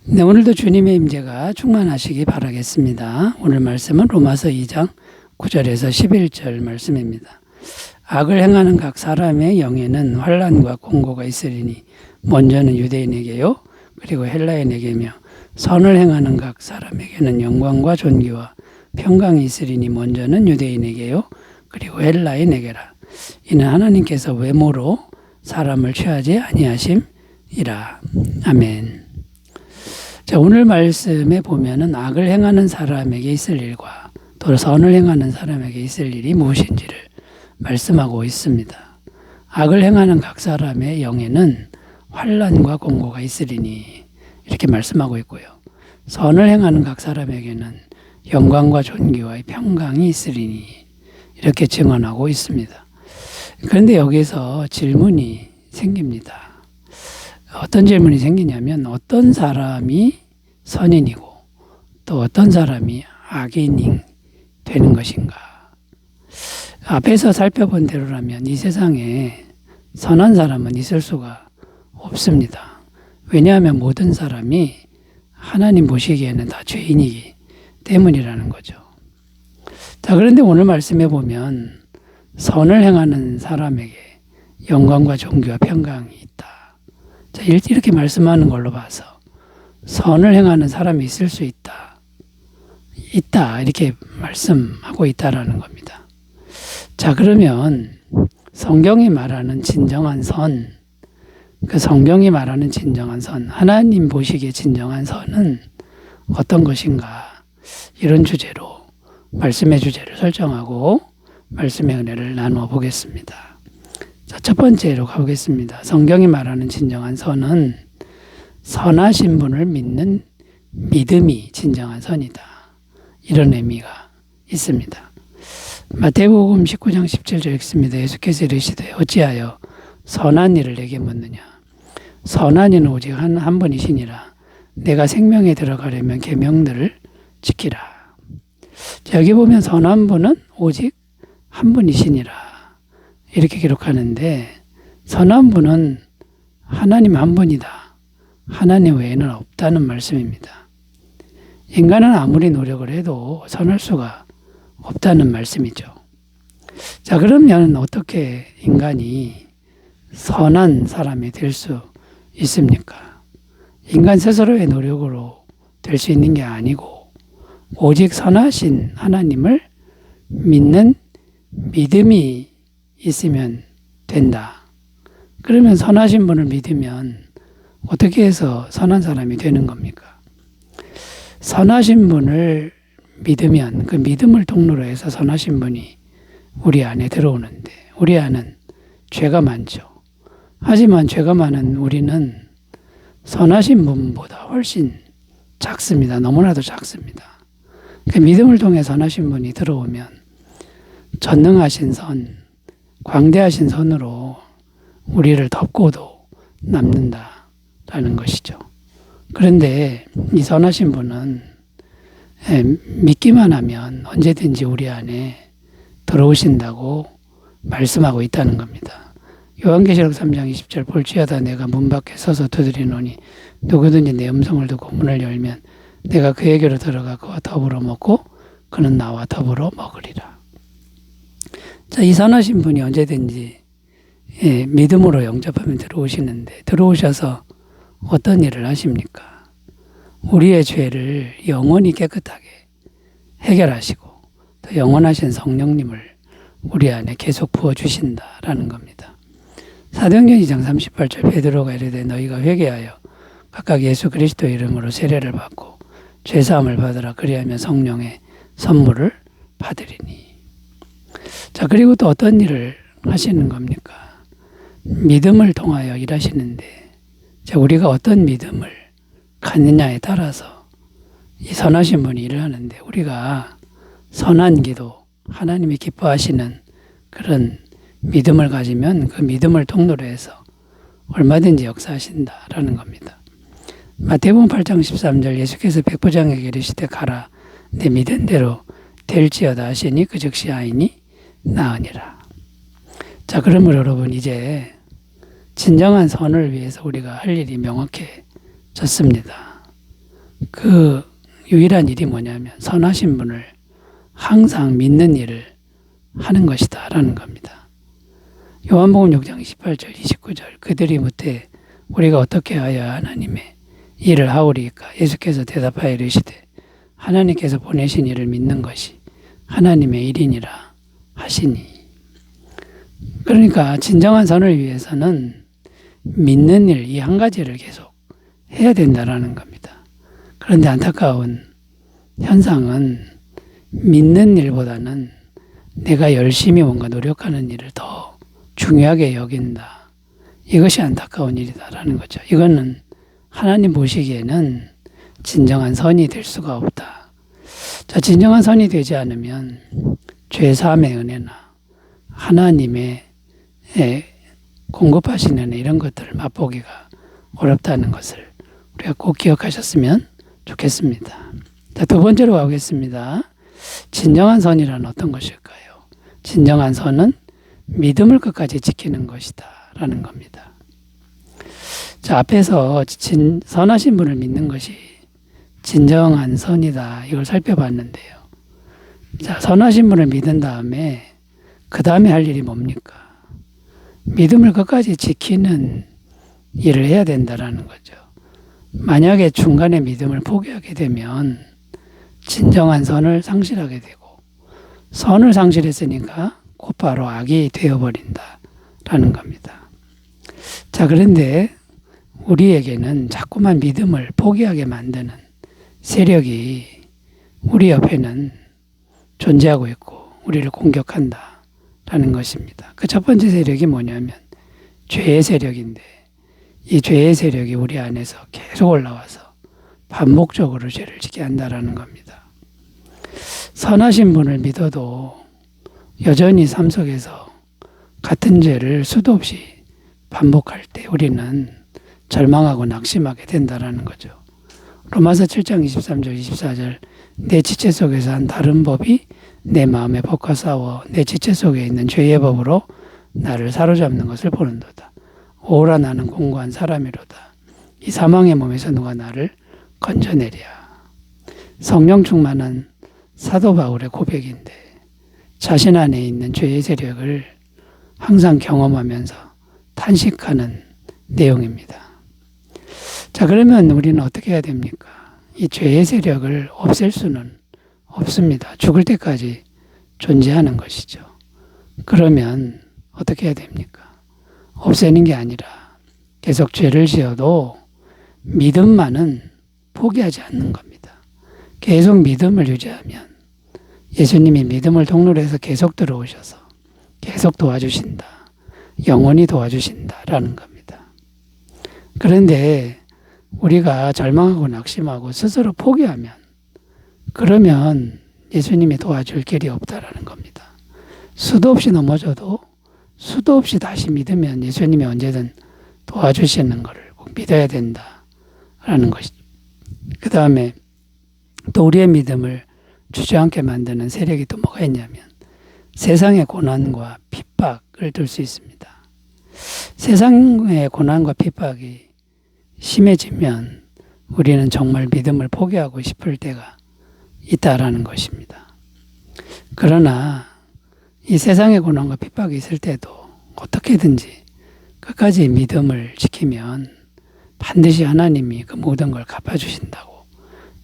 네, 오늘도 주님의 임재가 충만하시기 바라겠습니다. 오늘 말씀은 로마서 2장 9절에서 11절 말씀입니다. 악을 행하는 각 사람의 영에는 환난과 공고가 있으리니 먼저는 유대인에게요 그리고 헬라인에게며 선을 행하는 각 사람에게는 영광과 존귀와 평강이 있으리니 먼저는 유대인에게요 그리고 헬라인에게라. 이는 하나님께서 외모로 사람을 취하지 아니하심이라. 아멘. 자, 오늘 말씀에 보면은 악을 행하는 사람에게 있을 일과 또 선을 행하는 사람에게 있을 일이 무엇인지를 말씀하고 있습니다. 악을 행하는 각 사람의 영에는 환난과 공고가 있으리니 이렇게 말씀하고 있고요. 선을 행하는 각 사람에게는 영광과 존귀와 평강이 있으리니 이렇게 증언하고 있습니다. 그런데 여기서 질문이 생깁니다. 어떤 질문이 생기냐면 어떤 사람이 선인이고 또 어떤 사람이 악인이 되는 것인가. 앞에서 살펴본 대로라면 이 세상에 선한 사람은 있을 수가 없습니다. 왜냐하면 모든 사람이 하나님 보시기에는 다 죄인이기 때문이라는 거죠. 자, 그런데 오늘 말씀해 보면 선을 행하는 사람에게 영광과 존귀와 평강이 있다. 자, 이렇게 말씀하는 걸로 봐서 선을 행하는 사람이 있을 수 있다. 이렇게 말씀하고 있다라는 겁니다. 자, 그러면 성경이 말하는 진정한 선, 그 성경이 말하는 진정한 선, 하나님 보시기에 진정한 선은 어떤 것인가? 이런 주제로 말씀의 주제를 설정하고 말씀의 은혜를 나누어 보겠습니다. 자, 첫 번째로 가보겠습니다. 성경이 말하는 진정한 선은 선하신 분을 믿는 믿음이 진정한 선이다. 이런 의미가 있습니다. 마태복음 19장 17절 읽습니다. 예수께서 이르시되 어찌하여 선한 일을 내게 묻느냐. 선한 이는 오직 한 분이시니라. 내가 생명에 들어가려면 계명들을 지키라. 자, 여기 보면 선한 분은 오직 한 분이시니라. 이렇게 기록하는데 선한 분은 하나님 한 분이다. 하나님 외에는 없다는 말씀입니다. 인간은 아무리 노력을 해도 선할 수가 없다는 말씀이죠. 자, 그러면 어떻게 인간이 선한 사람이 될 수 있습니까? 인간 스스로의 노력으로 될 수 있는 게 아니고 오직 선하신 하나님을 믿는 믿음이 있으면 된다. 그러면 선하신 분을 믿으면 어떻게 해서 선한 사람이 되는 겁니까? 선하신 분을 믿으면 그 믿음을 통로로 해서 선하신 분이 우리 안에 들어오는데 우리 안은 죄가 많죠. 하지만 죄가 많은 우리는 선하신 분보다 훨씬 작습니다. 너무나도 작습니다. 그 믿음을 통해 선하신 분이 들어오면 전능하신 선, 광대하신 선으로 우리를 덮고도 남는다라는 것이죠. 그런데 이 선하신 분은 믿기만 하면 언제든지 우리 안에 들어오신다고 말씀하고 있다는 겁니다. 요한계시록 3장 20절 볼지어다 내가 문 밖에 서서 두드리노니 누구든지 내 음성을 듣고 문을 열면 내가 그에게로 들어가 그와 더불어 먹고 그는 나와 더불어 먹으리라. 자, 이 선하신 분이 언제든지 믿음으로 영접하면 들어오시는데 들어오셔서 어떤 일을 하십니까? 우리의 죄를 영원히 깨끗하게 해결하시고 또 영원하신 성령님을 우리 안에 계속 부어주신다라는 겁니다. 사도행전 2장 38절 베드로가 이르되 너희가 회개하여 각각 예수 그리스도 이름으로 세례를 받고 죄사함을 받으라 그리하면 성령의 선물을 받으리니. 자, 그리고 또 어떤 일을 하시는 겁니까? 믿음을 통하여 일하시는데, 자, 우리가 어떤 믿음을 갖느냐에 따라서 이 선하신 분이 일을 하는데, 우리가 선한 기도, 하나님이 기뻐하시는 그런 믿음을 가지면 그 믿음을 통로로 해서 얼마든지 역사하신다라는 겁니다. 마태복음 8장 13절 예수께서 백부장에게 이르시되 가라 내 믿은 대로 될지어다 하시니 그 즉시 아이니 나으니라. 자, 그러므로 여러분 이제 진정한 선을 위해서 우리가 할 일이 명확해졌습니다. 그 유일한 일이 뭐냐면 선하신 분을 항상 믿는 일을 하는 것이다 라는 겁니다. 요한복음 6장 28절 29절 그들이 묻되 우리가 어떻게 하여 하나님의 일을 하오리까? 예수께서 대답하여 이르시되 하나님께서 보내신 이를 믿는 것이 하나님의 일이니라 하시니. 그러니까 진정한 선을 위해서는 믿는 일 이 한 가지를 계속 해야 된다라는 겁니다. 그런데 안타까운 현상은 믿는 일보다는 내가 열심히 뭔가 노력하는 일을 더 중요하게 여긴다. 이것이 안타까운 일이다라는 거죠. 이거는 하나님 보시기에는 진정한 선이 될 수가 없다. 자, 진정한 선이 되지 않으면 죄사함의 은혜나 하나님의 공급하시는 은혜 이런 것들을 맛보기가 어렵다는 것을 우리가 꼭 기억하셨으면 좋겠습니다. 자, 두 번째로 가보겠습니다. 진정한 선이란 어떤 것일까요? 진정한 선은 믿음을 끝까지 지키는 것이다 라는 겁니다. 자, 앞에서 선하신 분을 믿는 것이 진정한 선이다 이걸 살펴봤는데요. 자, 선하신 분을 믿은 다음에 그 다음에 할 일이 뭡니까? 믿음을 끝까지 지키는 일을 해야 된다라는 거죠. 만약에 중간에 믿음을 포기하게 되면 진정한 선을 상실하게 되고 선을 상실했으니까 곧바로 악이 되어버린다라는 겁니다. 자, 그런데 우리에게는 자꾸만 믿음을 포기하게 만드는 세력이 우리 옆에는 존재하고 있고 우리를 공격한다라는 것입니다. 그 첫 번째 세력이 뭐냐면 죄의 세력인데 이 죄의 세력이 우리 안에서 계속 올라와서 반복적으로 죄를 짓게 한다라는 겁니다. 선하신 분을 믿어도 여전히 삶 속에서 같은 죄를 수도 없이 반복할 때 우리는 절망하고 낙심하게 된다라는 거죠. 로마서 7장 23절 24절 내 지체 속에서 한 다른 법이 내 마음에 법과 싸워 내 지체 속에 있는 죄의 법으로 나를 사로잡는 것을 보는도다. 오라 나는 공고한 사람이로다. 이 사망의 몸에서 누가 나를 건져내랴. 성령 충만한 사도 바울의 고백인데 자신 안에 있는 죄의 세력을 항상 경험하면서 탄식하는 내용입니다. 자, 그러면 우리는 어떻게 해야 됩니까? 이 죄의 세력을 없앨 수는 없습니다. 죽을 때까지 존재하는 것이죠. 그러면 어떻게 해야 됩니까? 없애는 게 아니라 계속 죄를 지어도 믿음만은 포기하지 않는 겁니다. 계속 믿음을 유지하면 예수님이 믿음을 통로로 해서 계속 들어오셔서 계속 도와주신다. 영원히 도와주신다라는 겁니다. 그런데 우리가 절망하고 낙심하고 스스로 포기하면 그러면 예수님이 도와줄 길이 없다라는 겁니다. 수도 없이 넘어져도 수도 없이 다시 믿으면 예수님이 언제든 도와주시는 것을 꼭 믿어야 된다라는 것이죠. 그 다음에 또 우리의 믿음을 주저앉게 만드는 세력이 또 뭐가 있냐면 세상의 고난과 핍박을 들 수 있습니다. 세상의 고난과 핍박이 심해지면 우리는 정말 믿음을 포기하고 싶을 때가 있다라는 것입니다. 그러나 이 세상의 고난과 핍박이 있을 때도 어떻게든지 끝까지 믿음을 지키면 반드시 하나님이 그 모든 걸 갚아주신다고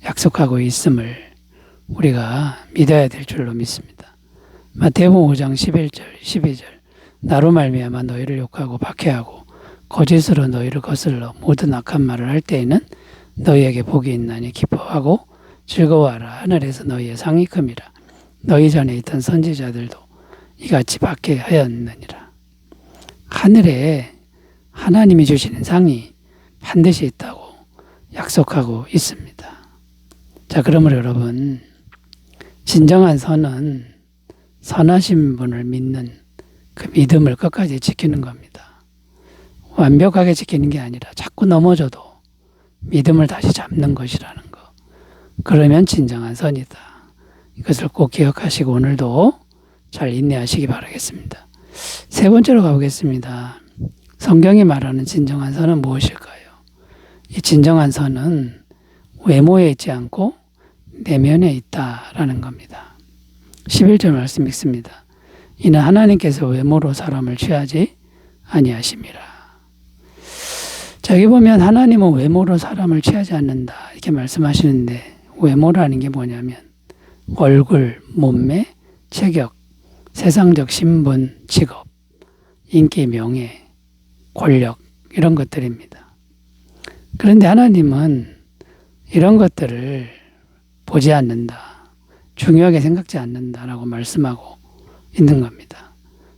약속하고 있음을 우리가 믿어야 될 줄로 믿습니다. 마태복음 5장 11절 12절 나로 말미암아 너희를 욕하고 박해하고 거짓으로 너희를 거슬러 모든 악한 말을 할 때에는 너희에게 복이 있나니 기뻐하고 즐거워하라. 하늘에서 너희의 상이 큼이라. 너희 전에 있던 선지자들도 이같이 박해하였느니라. 하늘에 하나님이 주시는 상이 반드시 있다고 약속하고 있습니다. 자, 그러므로 여러분 진정한 선은 선하신 분을 믿는 그 믿음을 끝까지 지키는 겁니다. 완벽하게 지키는 게 아니라 자꾸 넘어져도 믿음을 다시 잡는 것이라는 거. 그러면 진정한 선이다. 이것을 꼭 기억하시고 오늘도 잘 인내하시기 바라겠습니다. 세 번째로 가보겠습니다. 성경이 말하는 진정한 선은 무엇일까요? 이 진정한 선은 외모에 있지 않고 내면에 있다라는 겁니다. 11절 말씀 읽습니다. 이는 하나님께서 외모로 사람을 취하지 아니하심이라. 자, 여기 보면 하나님은 외모로 사람을 취하지 않는다 이렇게 말씀하시는데, 외모라는 게 뭐냐면 얼굴, 몸매, 체격, 세상적 신분, 직업, 인기, 명예, 권력 이런 것들입니다. 그런데 하나님은 이런 것들을 보지 않는다, 중요하게 생각지 않는다라고 말씀하고 있는 겁니다.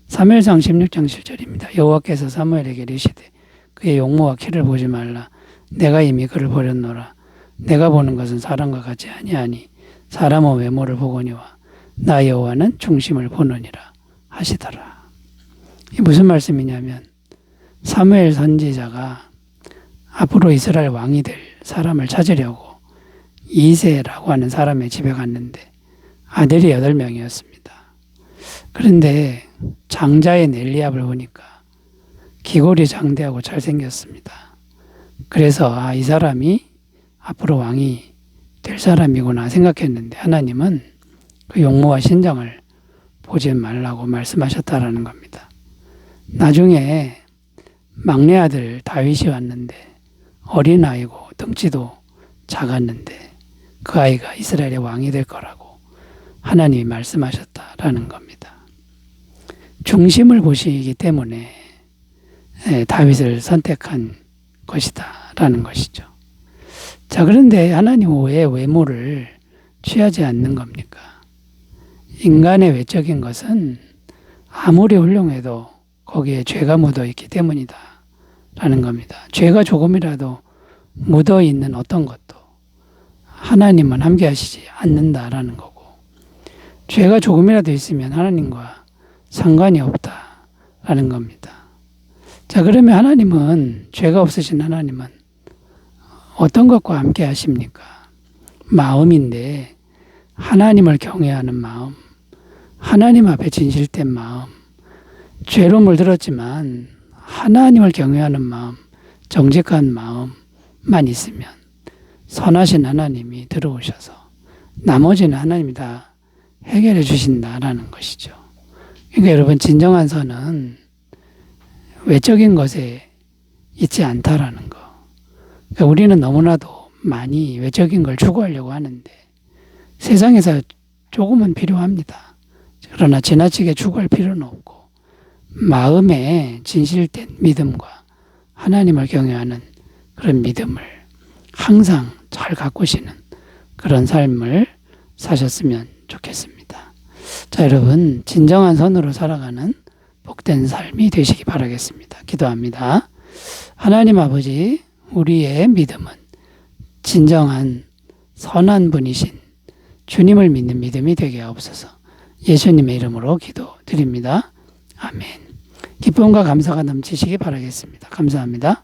사무엘상 16장 7절입니다. 여호와께서 사무엘에게 이르시되 그의 용모와 키를 보지 말라. 내가 이미 그를 버렸노라. 내가 보는 것은 사람과 같지 아니하니 사람은 외모를 보거니와 나 여호와는 중심을 보느니라 하시더라. 이 무슨 말씀이냐면, 사무엘 선지자가 앞으로 이스라엘 왕이 될 사람을 찾으려고 이새라고 하는 사람의 집에 갔는데 아들이 8명이었습니다. 그런데 장자인 엘리압을 보니까 기골이 장대하고 잘생겼습니다. 그래서 이 사람이 앞으로 왕이 될 사람이구나 생각했는데, 하나님은 그 용모와 신장을 보지 말라고 말씀하셨다라는 겁니다. 나중에 막내 아들 다윗이 왔는데 어린아이고 덩치도 작았는데 그 아이가 이스라엘의 왕이 될 거라고 하나님이 말씀하셨다라는 겁니다. 중심을 보시기 때문에 다윗을 선택한 것이다라는 것이죠. 자, 그런데 하나님은 왜 외모를 취하지 않는 겁니까? 인간의 외적인 것은 아무리 훌륭해도 거기에 죄가 묻어 있기 때문이다 라는 겁니다. 죄가 조금이라도 묻어 있는 어떤 것도 하나님은 함께 하시지 않는다라는 거고, 죄가 조금이라도 있으면 하나님과 상관이 없다라는 겁니다. 자, 그러면 하나님은, 죄가 없으신 하나님은 어떤 것과 함께 하십니까? 마음인데, 하나님을 경외하는 마음, 하나님 앞에 진실된 마음, 죄로 물들었지만 하나님을 경외하는 마음, 정직한 마음만 있으면 선하신 하나님이 들어오셔서 나머지는 하나님이 다 해결해 주신다라는 것이죠. 그러니까 여러분, 진정한 선은 외적인 것에 있지 않다라는 거. 그러니까 우리는 너무나도 많이 외적인 걸 추구하려고 하는데 세상에서 조금은 필요합니다. 그러나 지나치게 추구할 필요는 없고, 마음에 진실된 믿음과 하나님을 경외하는 그런 믿음을 항상 잘 가꾸시는 그런 삶을 사셨으면 좋겠습니다. 자, 여러분, 진정한 선으로 살아가는 복된 삶이 되시기 바라겠습니다. 기도합니다. 하나님 아버지, 우리의 믿음은 진정한 선한 분이신 주님을 믿는 믿음이 되게 하옵소서. 예수님의 이름으로 기도드립니다. 아멘. 기쁨과 감사가 넘치시기 바라겠습니다. 감사합니다.